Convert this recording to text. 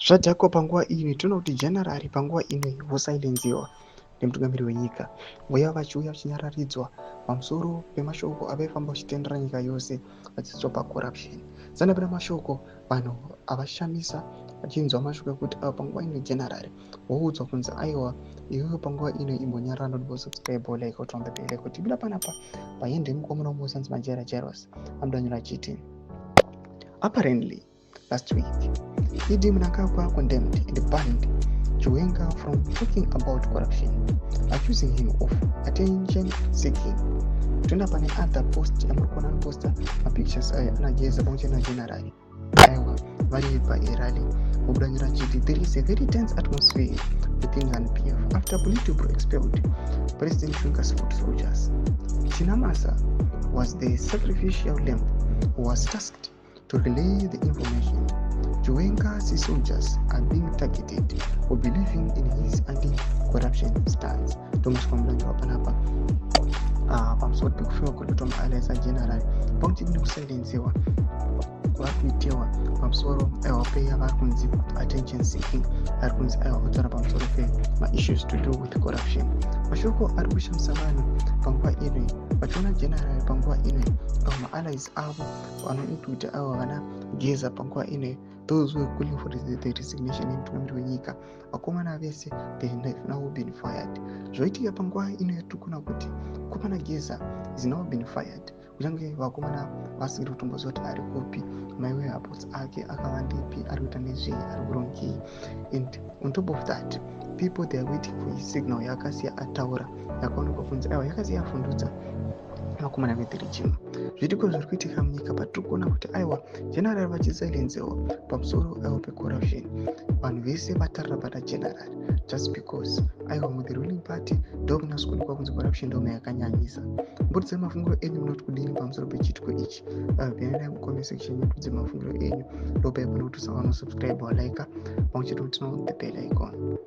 Zvadhakwa panguva ino tinoona kuti general panguva ino vosilenziwa nemutungamiri wenyika, vauya vachiuya vachinyararidzwa pamusoro pemashoko avaifamba vachitendera nyika yose vachiswa pacorruption. Sanapera mashoko vanhu avashamisa vachinzwa mashoko ekuti panguva ino general woudzwa kunzi aiwa iwewe panguva ino imbonyarara ndombosubscribe like out on the bell kuti buda panapa paende mukomana umosanzi majera Jairus amudanyura achiti apparently last week Idi Mnangagwa condemned and banned Chiwenga from talking about corruption, accusing him of attention seeking. Tunda pane other post amurikona posta mapictures anageza pamwe na general aiwa vari pairali mubudanyira chiti there is a very tense atmosphere within ZANU-PF after Politburo expelled President Chiwenga's foot soldiers. Chinamasa was the sacrificial lamb who was tasked to relay the information. Chiwenga's soldiers are being targeted for believing in his anti-corruption stance. Thomas Kwamulanywa panapa pamusoro pekufiwa kweDr. Alisa General pamwe nekusilenziwa kwakuitiwa pamusoro peya vari kunzi attention seeking ari kunzi kutaura pamusoro pemaissues to do with corruption. Mashoko ari kushamisa vanhu panguva ino vachiona general panguva ino maallies avo vanoita kuti avo vana geza panguva ino those who were calling for the resignation yemutungamiri wenyika vakomana vese they have now been fired. Zvoitika panguva ino yatirikuona kuti komana geza is now been fired kunyange vakomana vasiri kutomboziva kuti ari kupi maiweabots ake akawandepi ari kuita nezvei ari kurongei, and on top of that people they are waiting for his signal yaakasiya ataura yakaonekwa kunzi aiwa yakasiya afundudza vakomana vederejima. Zvidiko zviri kuitika munyika patiri kuona kuti aiwa general vachisilenziwa pamusoro pecorruption, vanhu vese vatarira pana general just because aiwa the ruling party ndokunasa kuonekwa kunzi corruption ndomayakanyanyisa. Mbudzai mafungiro enyu munoti kudini pamusoro pechitiko ichi. Bhinanai mucomment section mutiudze mafungiro enyu. Ndopai kuti usawana subscribe walike pamwe chete kuti the bell icon.